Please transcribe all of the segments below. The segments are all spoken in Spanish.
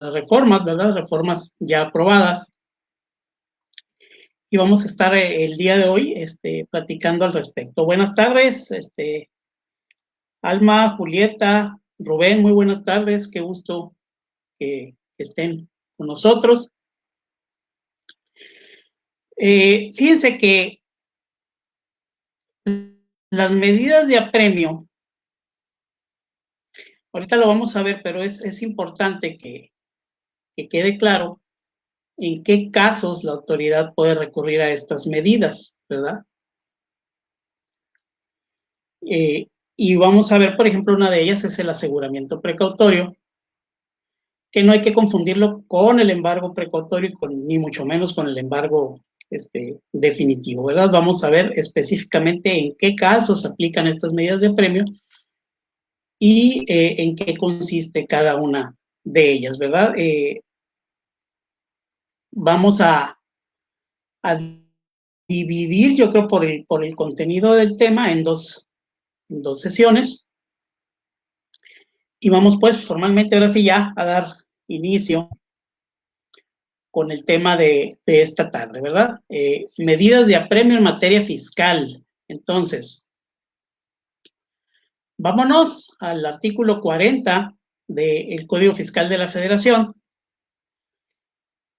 reformas, ¿verdad? Reformas ya aprobadas. Y vamos a estar el día de hoy platicando al respecto. Buenas tardes, Alma, Julieta, Rubén, muy buenas tardes, qué gusto que estén con nosotros. Fíjense que las medidas de apremio, ahorita lo vamos a ver, pero es importante que quede claro en qué casos la autoridad puede recurrir a estas medidas, ¿verdad? Y vamos a ver, por ejemplo, una de ellas es el aseguramiento precautorio, que no hay que confundirlo con el embargo precautorio, ni mucho menos con el embargo definitivo, ¿verdad? Vamos a ver específicamente en qué casos se aplican estas medidas de apremio y en qué consiste cada una de ellas, ¿verdad? Vamos a dividir, yo creo, por el contenido del tema en dos sesiones. Y vamos pues formalmente ahora sí ya a dar inicio con el tema de esta tarde, ¿verdad? Medidas de apremio en materia fiscal. Entonces, vámonos al artículo 40 del Código Fiscal de la Federación,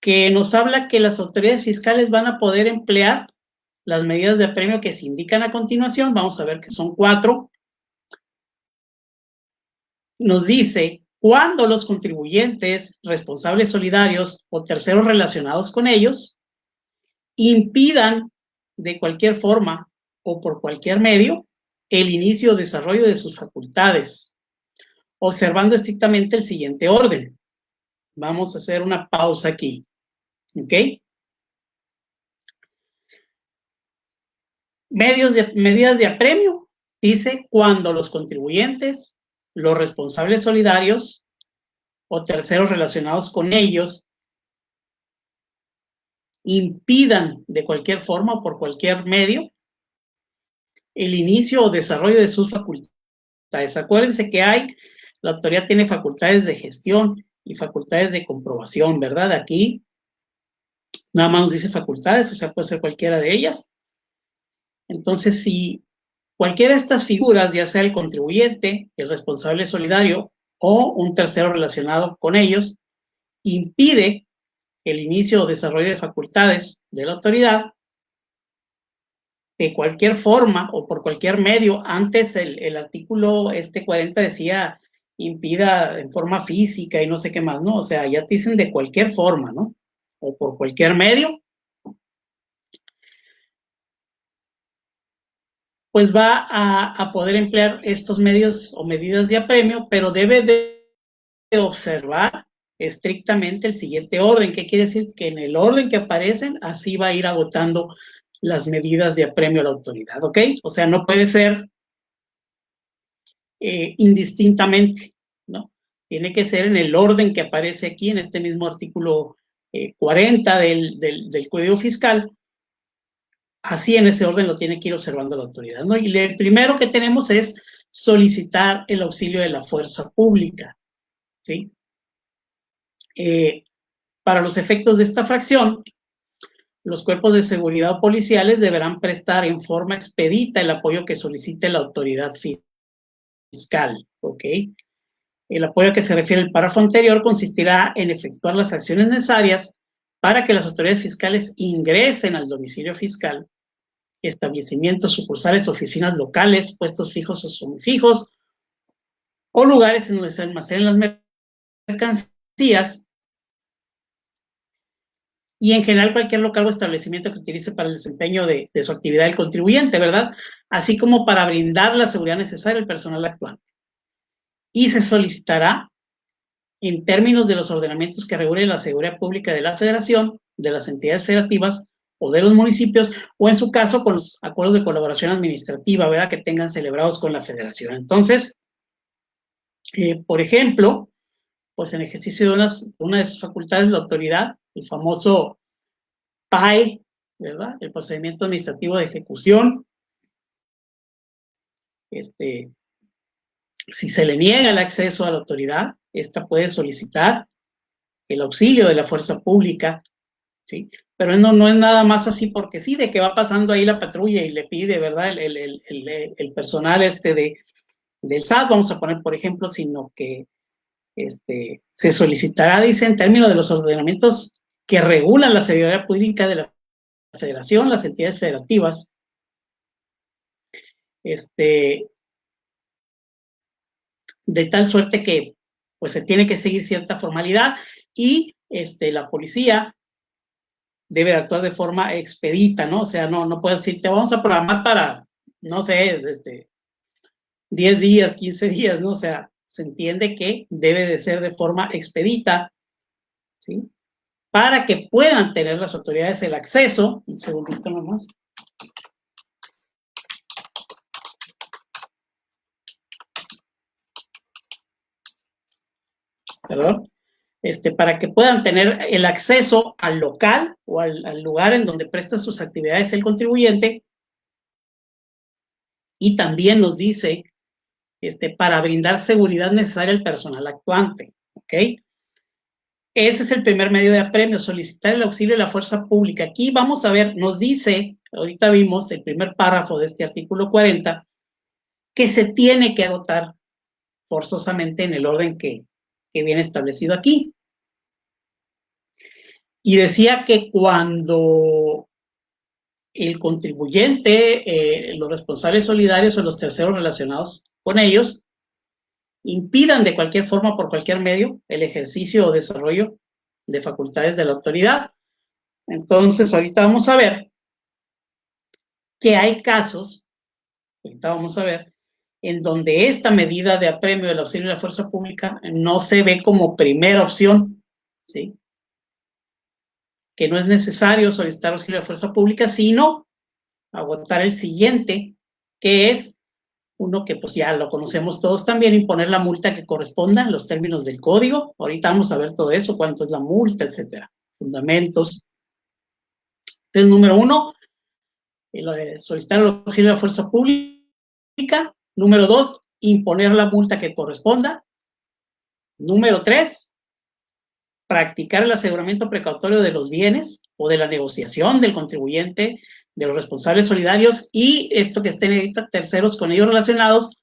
que nos habla que las autoridades fiscales van a poder emplear las medidas de apremio que se indican a continuación. Vamos a ver que son 4. Nos dice cuando los contribuyentes, responsables solidarios o terceros relacionados con ellos impidan de cualquier forma o por cualquier medio el inicio o desarrollo de sus facultades, observando estrictamente el siguiente orden. Vamos a hacer una pausa aquí, ¿ok? Medidas de apremio, dice cuando los contribuyentes, los responsables solidarios o terceros relacionados con ellos impidan de cualquier forma o por cualquier medio el inicio o desarrollo de sus facultades. Acuérdense que la autoridad tiene facultades de gestión y facultades de comprobación, ¿verdad? Aquí nada más nos dice facultades, o sea, puede ser cualquiera de ellas. Entonces, si cualquiera de estas figuras, ya sea el contribuyente, el responsable solidario o un tercero relacionado con ellos, impide el inicio o desarrollo de facultades de la autoridad, de cualquier forma o por cualquier medio. Antes el artículo 40 decía impida en forma física y no sé qué más, ¿no? O sea, ya te dicen de cualquier forma, ¿no? O por cualquier medio, pues va a poder emplear estos medios o medidas de apremio, pero debe de observar estrictamente el siguiente orden. ¿Qué quiere decir? Que en el orden que aparecen, así va a ir agotando las medidas de apremio a la autoridad, ¿ok? O sea, no puede ser indistintamente, ¿no? Tiene que ser en el orden que aparece aquí en este mismo artículo 40 del Código Fiscal. Así en ese orden lo tiene que ir observando la autoridad, ¿no? Y el primero que tenemos es solicitar el auxilio de la fuerza pública, ¿sí? Para los efectos de esta fracción, los cuerpos de seguridad policiales deberán prestar en forma expedita el apoyo que solicite la autoridad fiscal, ¿ok? El apoyo a que se refiere el párrafo anterior consistirá en efectuar las acciones necesarias para que las autoridades fiscales ingresen al domicilio fiscal, establecimientos, sucursales, oficinas locales, puestos fijos o semifijos, o lugares en donde se almacenen las mercancías, y en general cualquier local o establecimiento que utilice para el desempeño de su actividad el contribuyente, ¿verdad? Así como para brindar la seguridad necesaria al personal actuante. Y se solicitará en términos de los ordenamientos que regulen la seguridad pública de la Federación, de las entidades federativas o de los municipios, o en su caso con los acuerdos de colaboración administrativa, ¿verdad?, que tengan celebrados con la Federación. Entonces, por ejemplo, pues en ejercicio de una de sus facultades, la autoridad, el famoso PAE, ¿verdad?, el procedimiento administrativo de ejecución, si se le niega el acceso a la autoridad, esta puede solicitar el auxilio de la fuerza pública, ¿sí? Pero no es nada más así porque sí, de que va pasando ahí la patrulla y le pide, ¿verdad? El personal del SAT, vamos a poner por ejemplo, sino que se solicitará, dice, en términos de los ordenamientos que regulan la seguridad pública de la federación, las entidades federativas, de tal suerte que pues se tiene que seguir cierta formalidad y la policía debe actuar de forma expedita, ¿no? O sea, no puede decir, te vamos a programar para, no sé, 10 días, 15 días, ¿no? O sea, se entiende que debe de ser de forma expedita, ¿sí? Para que puedan tener las autoridades el acceso, un segundito nomás. Perdón. Para que puedan tener el acceso al local o al lugar en donde presta sus actividades el contribuyente, y también nos dice para brindar seguridad necesaria al personal actuante, ¿ok? Ese es el primer medio de apremio, solicitar el auxilio de la fuerza pública. Aquí vamos a ver, nos dice, ahorita vimos el primer párrafo de este artículo 40, que se tiene que agotar forzosamente en el orden que viene establecido aquí. Y decía que cuando el contribuyente, los responsables solidarios o los terceros relacionados con ellos impidan de cualquier forma, por cualquier medio, el ejercicio o desarrollo de facultades de la autoridad. Entonces, ahorita vamos a ver que hay casos, ahorita vamos a ver, en donde esta medida de apremio del auxilio de la fuerza pública no se ve como primera opción, ¿sí? Que no es necesario solicitar auxilio de fuerza pública, sino agotar el siguiente, que es uno que pues ya lo conocemos todos también, imponer la multa que corresponda en los términos del código. Ahorita vamos a ver todo eso, cuánto es la multa, etcétera. Fundamentos. Entonces, número 1, solicitar el auxilio de la fuerza pública. Número 2, imponer la multa que corresponda. Número 3, practicar el aseguramiento precautorio de los bienes o de la negociación del contribuyente, de los responsables solidarios, y esto que estén en terceros con ellos relacionados,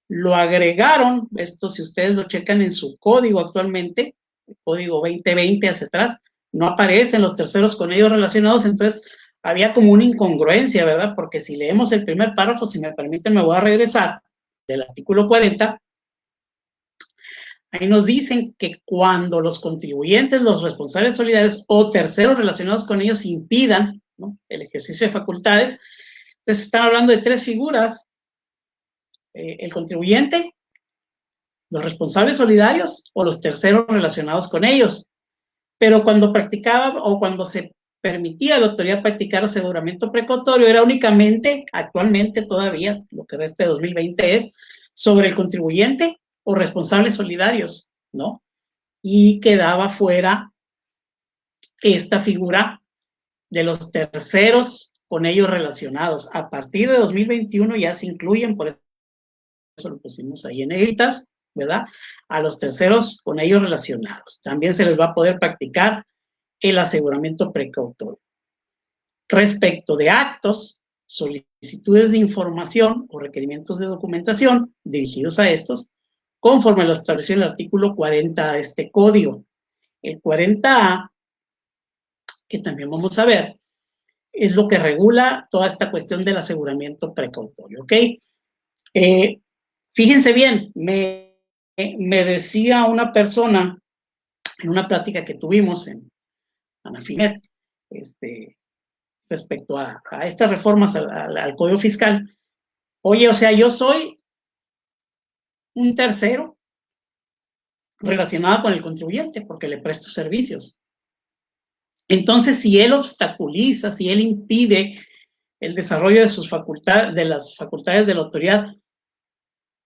lo agregaron, esto si ustedes lo checan en su código actualmente, el código 2020 hacia atrás, no aparecen los terceros con ellos relacionados, entonces había como una incongruencia, ¿verdad? Porque si leemos el primer párrafo, si me permiten, me voy a regresar del artículo 40, ahí nos dicen que cuando los contribuyentes, los responsables solidarios o terceros relacionados con ellos impidan, ¿no?, el ejercicio de facultades, entonces están hablando de 3 figuras, el contribuyente, los responsables solidarios o los terceros relacionados con ellos. Pero cuando practicaba o cuando se permitía a la autoridad practicar aseguramiento precautorio, era únicamente, actualmente todavía, lo que resta de 2020 es sobre el contribuyente o responsables solidarios, ¿no? Y quedaba fuera esta figura de los terceros con ellos relacionados. A partir de 2021 ya se incluyen, por eso lo pusimos ahí en negritas, ¿verdad? A los terceros con ellos relacionados. También se les va a poder practicar el aseguramiento precautorio. Respecto de actos, solicitudes de información o requerimientos de documentación dirigidos a estos, conforme lo establecido en el artículo 40 de este código. El 40A, que también vamos a ver, es lo que regula toda esta cuestión del aseguramiento precautorio, ¿ok? Fíjense bien, me decía una persona en una plática que tuvimos en Anafinet, respecto a estas reformas al Código Fiscal, oye, o sea, yo soy un tercero relacionado con el contribuyente porque le presto servicios. Entonces, si él obstaculiza, si él impide el desarrollo de sus facultades, de las facultades de la autoridad,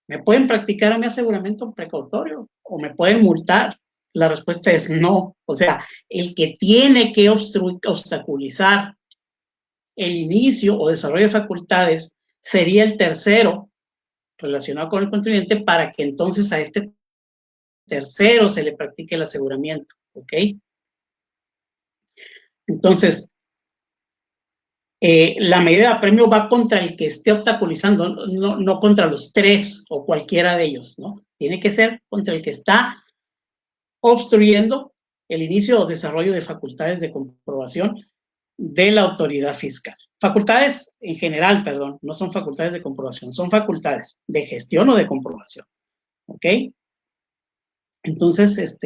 ¿me pueden practicar a mi aseguramiento precautorio o me pueden multar? La respuesta es no. O sea, el que tiene que obstaculizar el inicio o desarrollo de facultades sería el tercero relacionado con el contribuyente, para que entonces a este tercero se le practique el aseguramiento. ¿ok? Entonces, la medida de apremio va contra el que esté obstaculizando, no contra los tres o cualquiera de ellos, ¿no? Tiene que ser contra el que está obstruyendo el inicio o desarrollo de facultades de comprobación de la autoridad fiscal. Facultades en general, perdón, no son facultades de comprobación, son facultades de gestión o de comprobación, ¿ok? Entonces,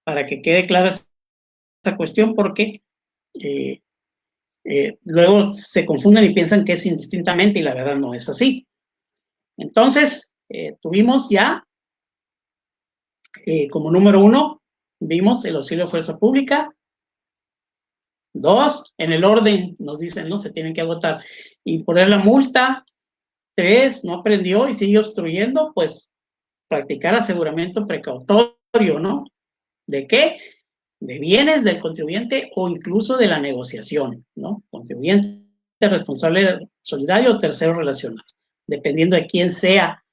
para que quede clara esa cuestión, porque luego se confunden y piensan que es indistintamente y la verdad no es así. Entonces, tuvimos ya, como número 1, vimos el auxilio de fuerza pública. 2, en el orden, nos dicen, ¿no? Se tienen que agotar. Imponer la multa. 3, no aprendió y sigue obstruyendo, pues practicar aseguramiento precautorio, ¿no? ¿De qué? De bienes del contribuyente o incluso de la negociación, ¿no? Contribuyente, responsable solidario o tercero relacionado, dependiendo de quién sea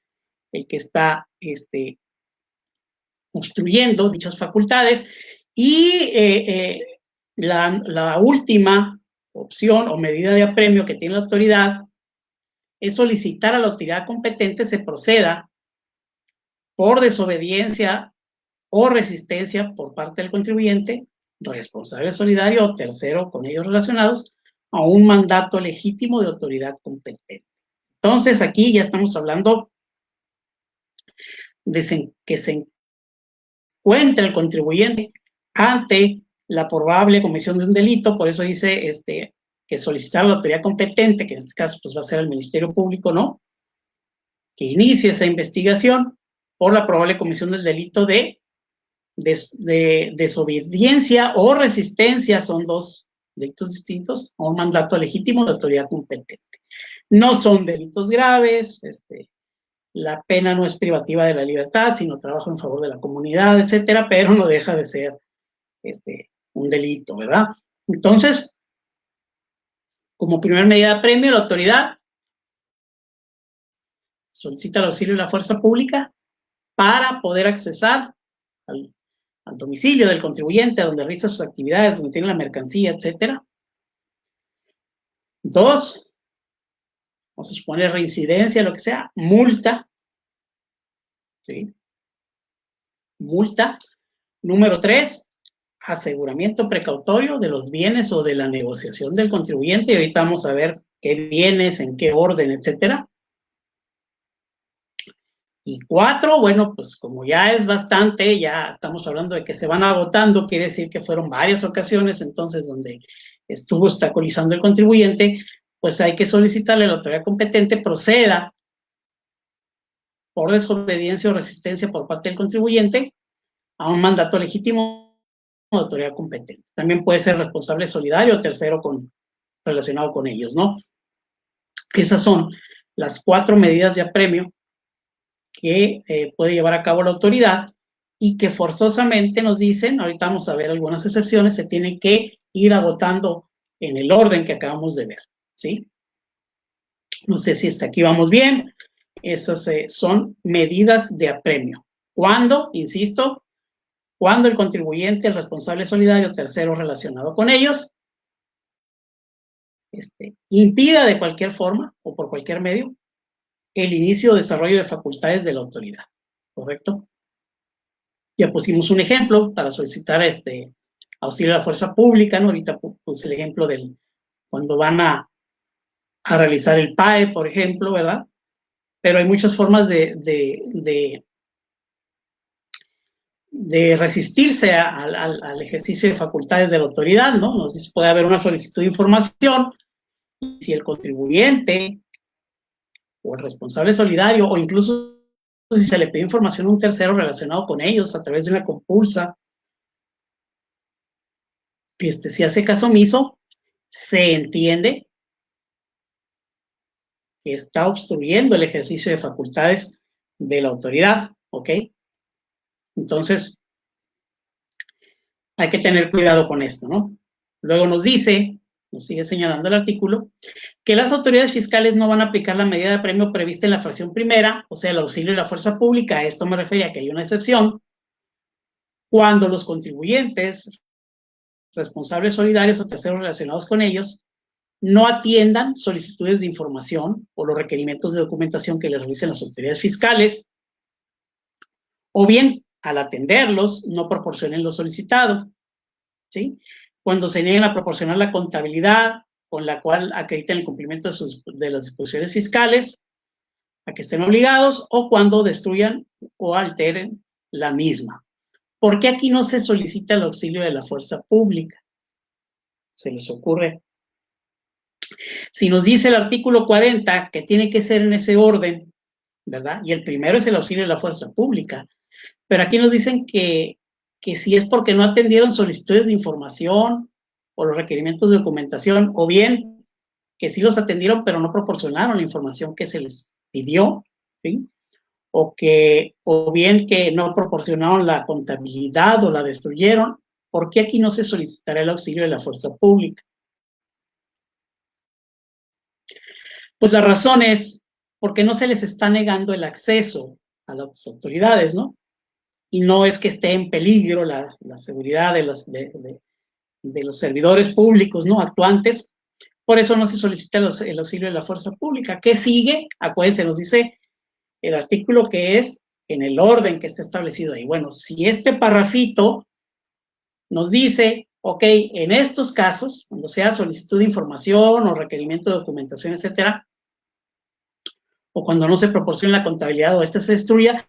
el que está obstruyendo dichas facultades. Y la última opción o medida de apremio que tiene la autoridad es solicitar a la autoridad competente se proceda por desobediencia o resistencia por parte del contribuyente, responsable solidario o tercero con ellos relacionados, a un mandato legítimo de autoridad competente. Entonces, aquí ya estamos hablando de que se encuentra el contribuyente ante la probable comisión de un delito, por eso dice que solicitar a la autoridad competente, que en este caso pues va a ser el Ministerio Público, ¿no? Que inicie esa investigación por la probable comisión del delito de desobediencia o resistencia, son dos delitos distintos, a un mandato legítimo de autoridad competente. No son delitos graves, la pena no es privativa de la libertad, sino trabajo en favor de la comunidad, etcétera, pero no deja de ser un delito, ¿verdad? Entonces, como primera medida de apremio, la autoridad solicita el auxilio de la fuerza pública para poder accesar al domicilio del contribuyente, a donde realiza sus actividades, donde tiene la mercancía, etcétera. 2, vamos a suponer reincidencia, lo que sea, multa, ¿sí? Multa. Número 3, aseguramiento precautorio de los bienes o de la negociación del contribuyente, y ahorita vamos a ver qué bienes, en qué orden, etcétera. Y 4, bueno, pues como ya es bastante, ya estamos hablando de que se van agotando, quiere decir que fueron varias ocasiones entonces donde estuvo obstaculizando el contribuyente, pues hay que solicitarle a la autoridad competente proceda por desobediencia o resistencia por parte del contribuyente a un mandato legítimo de autoridad competente. También puede ser responsable solidario o tercero relacionado con ellos, ¿no? Esas son las 4 medidas de apremio que puede llevar a cabo la autoridad y que forzosamente nos dicen, ahorita vamos a ver algunas excepciones, se tienen que ir agotando en el orden que acabamos de ver, ¿sí? No sé si hasta aquí vamos bien. Esas son medidas de apremio. ¿Cuándo? Insisto, cuando el contribuyente, el responsable solidario, tercero relacionado con ellos, impida de cualquier forma o por cualquier medio el inicio o desarrollo de facultades de la autoridad, ¿correcto? Ya pusimos un ejemplo para solicitar auxilio a la fuerza pública, ¿no? Ahorita puse el ejemplo del cuando van a realizar el PAE, por ejemplo, ¿verdad? Pero hay muchas formas de resistirse al ejercicio de facultades de la autoridad, ¿no? Nos dice, puede haber una solicitud de información, y si el contribuyente o el responsable solidario, o incluso si se le pide información a un tercero relacionado con ellos a través de una compulsa, si hace caso omiso, se entiende que está obstruyendo el ejercicio de facultades de la autoridad, ¿ok? Entonces, hay que tener cuidado con esto, ¿no? Luego nos dice, nos sigue señalando el artículo, que las autoridades fiscales no van a aplicar la medida de apremio prevista en la fracción primera, o sea, el auxilio de la fuerza pública. A esto me refería que hay una excepción, cuando los contribuyentes, responsables solidarios o terceros relacionados con ellos no atiendan solicitudes de información o los requerimientos de documentación que les realicen las autoridades fiscales, o bien, al atenderlos, no proporcionen lo solicitado, ¿sí? Cuando se nieguen a proporcionar la contabilidad con la cual acrediten el cumplimiento de las disposiciones fiscales a que estén obligados, o cuando destruyan o alteren la misma. ¿Por qué aquí no se solicita el auxilio de la fuerza pública? ¿Se les ocurre? Si nos dice el artículo 40 que tiene que ser en ese orden, ¿verdad? Y el primero es el auxilio de la fuerza pública. Pero aquí nos dicen que si es porque no atendieron solicitudes de información o los requerimientos de documentación, o bien que sí los atendieron, pero no proporcionaron la información que se les pidió, ¿sí? O bien que no proporcionaron la contabilidad o la destruyeron, ¿por qué aquí no se solicitará el auxilio de la fuerza pública? Pues la razón es porque no se les está negando el acceso a las autoridades, ¿no? Y no es que esté en peligro la seguridad de los servidores públicos, ¿no? Actuantes. Por eso no se solicita el auxilio de la fuerza pública. ¿Qué sigue? Acuérdense, nos dice el artículo que es en el orden que está establecido ahí. Bueno, si este parrafito nos dice, ok, en estos casos, cuando sea solicitud de información o requerimiento de documentación, etcétera, o cuando no se proporcione la contabilidad o esta se destruya,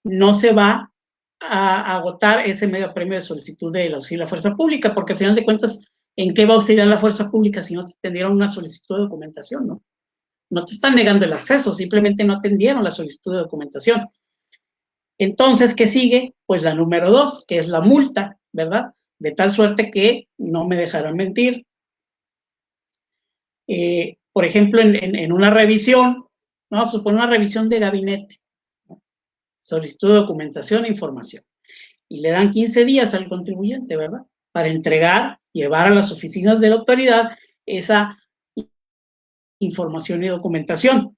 no se va a agotar ese medio premio de solicitud del auxilio a la fuerza pública, porque al final de cuentas, ¿en qué va a auxiliar la fuerza pública si no te atendieron una solicitud de documentación, no? No te están negando el acceso, simplemente no atendieron la solicitud de documentación. Entonces, ¿qué sigue? Pues la número 2, que es la multa, ¿verdad? De tal suerte que no me dejarán mentir. Por ejemplo, en una revisión, vamos a suponer una revisión de gabinete, ¿no? Solicitud de documentación e información. Y le dan 15 días al contribuyente, ¿verdad? Para entregar, llevar a las oficinas de la autoridad esa información y documentación.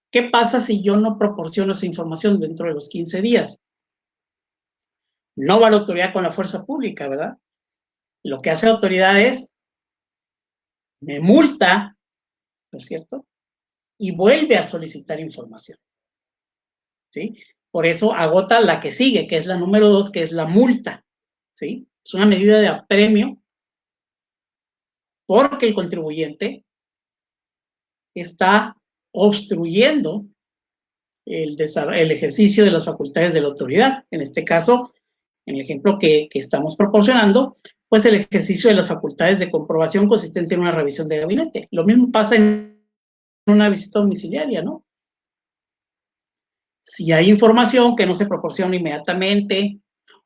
¿Qué pasa si yo no proporciono esa información dentro de los 15 días? No va la autoridad con la fuerza pública, ¿verdad? Lo que hace la autoridad es, me multa, ¿no es cierto? Y vuelve a solicitar información, ¿sí? Por eso agota la que sigue, que es la número 2, que es la multa, ¿sí? Es una medida de apremio porque el contribuyente está obstruyendo el ejercicio de las facultades de la autoridad. En este caso, en el ejemplo que estamos proporcionando, pues el ejercicio de las facultades de comprobación consistente en una revisión de gabinete. Lo mismo pasa en una visita domiciliaria, ¿no? Si hay información que no se proporciona inmediatamente,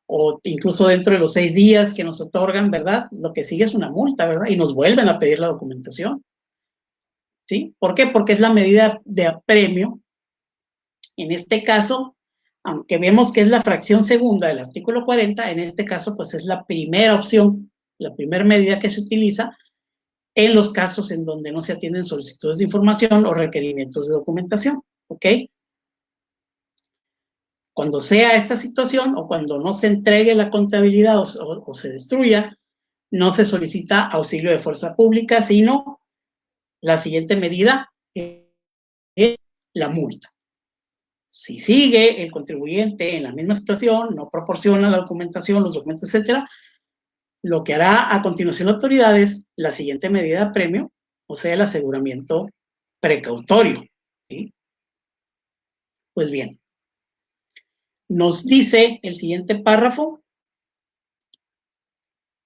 o incluso dentro de los 6 días que nos otorgan, ¿verdad? Lo que sigue es una multa, ¿verdad? Y nos vuelven a pedir la documentación, ¿sí? ¿Por qué? Porque es la medida de apremio. En este caso, aunque vemos que es la fracción segunda del artículo 40, en este caso, pues es la primera opción, la primera medida que se utiliza en los casos en donde no se atienden solicitudes de información o requerimientos de documentación, ¿ok? Cuando sea esta situación o cuando no se entregue la contabilidad o se destruya, no se solicita auxilio de fuerza pública, sino la siguiente medida es la multa. Si sigue el contribuyente en la misma situación, no proporciona la documentación, los documentos, etcétera, lo que hará a continuación la autoridad es la siguiente medida de premio, o sea, el aseguramiento precautorio, ¿sí? Pues bien, nos dice el siguiente párrafo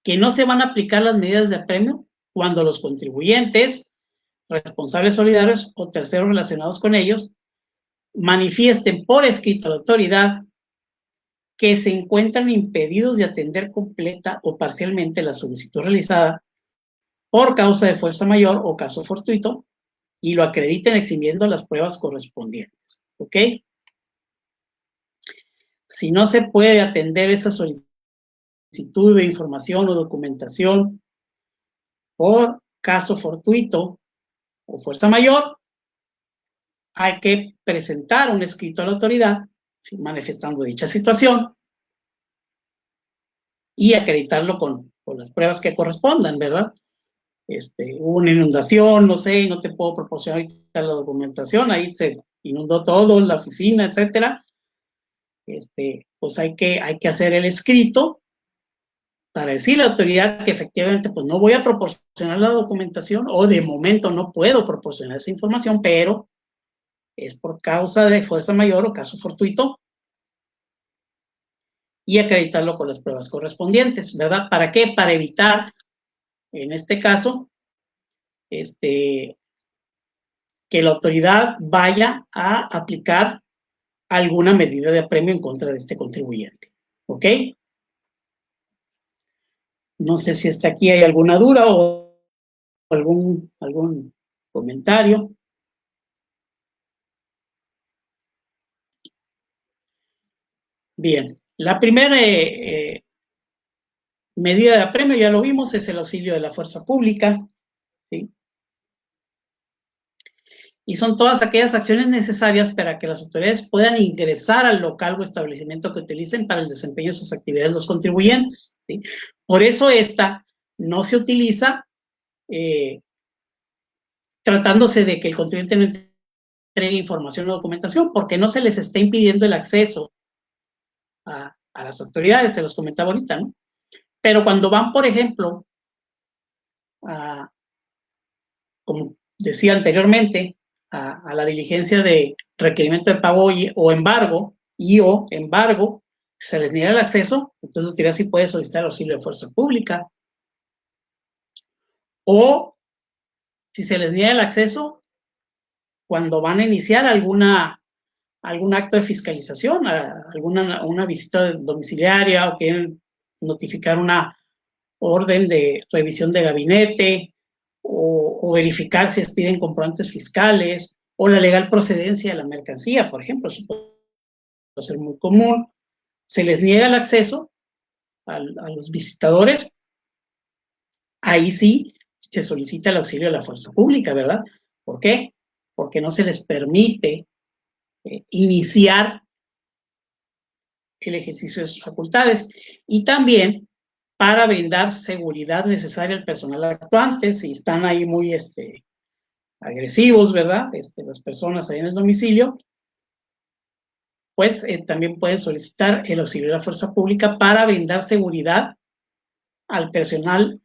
que no se van a aplicar las medidas de apremio cuando los contribuyentes, responsables solidarios o terceros relacionados con ellos manifiesten por escrito a la autoridad que se encuentran impedidos de atender completa o parcialmente la solicitud realizada por causa de fuerza mayor o caso fortuito y lo acrediten exhibiendo las pruebas correspondientes, ¿ok? Si no se puede atender esa solicitud de información o documentación por caso fortuito o fuerza mayor, hay que presentar un escrito a la autoridad manifestando dicha situación y acreditarlo con las pruebas que correspondan, ¿verdad? Hubo una inundación, no sé, y no te puedo proporcionar la documentación, ahí se inundó todo, la oficina, etcétera. Pues hay que hacer el escrito para decirle a la autoridad que efectivamente pues no voy a proporcionar la documentación o de momento no puedo proporcionar esa información, pero es por causa de fuerza mayor o caso fortuito, y acreditarlo con las pruebas correspondientes, ¿verdad? ¿Para qué? Para evitar, en este caso, que la autoridad vaya a aplicar alguna medida de apremio en contra de este contribuyente. ¿Ok? No sé si hasta aquí hay alguna duda o algún comentario. Bien, la primera medida de apremio, ya lo vimos, es el auxilio de la fuerza pública, ¿sí? Y son todas aquellas acciones necesarias para que las autoridades puedan ingresar al local o establecimiento que utilicen para el desempeño de sus actividades los contribuyentes, ¿sí? Por eso esta no se utiliza tratándose de que el contribuyente no entregue información o documentación, porque no se les está impidiendo el acceso a las autoridades, se los comentaba ahorita, ¿no? Pero cuando van, por ejemplo, como decía anteriormente, a la diligencia de requerimiento de pago o embargo, se les niega el acceso, entonces la autoridad sí puede solicitar auxilio de fuerza pública. O si se les niega el acceso, cuando van a iniciar algún acto de fiscalización, una visita domiciliaria, o quieren notificar una orden de revisión de gabinete, o verificar si expiden comprobantes fiscales, o la legal procedencia de la mercancía, por ejemplo, eso puede ser muy común. Se les niega el acceso a los visitadores, ahí sí se solicita el auxilio de la fuerza pública, ¿verdad? ¿Por qué? Porque no se les permite iniciar el ejercicio de sus facultades, y también para brindar seguridad necesaria al personal actuante, si están ahí muy agresivos, ¿verdad? Las personas ahí en el domicilio, pues también pueden solicitar el auxilio de la fuerza pública para brindar seguridad al personal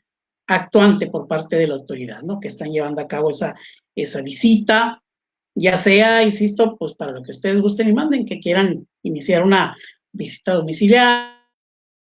actuante por parte de la autoridad, ¿no? Que están llevando a cabo esa visita, ya sea, insisto, pues para lo que ustedes gusten y manden, que quieran iniciar una visita domiciliaria,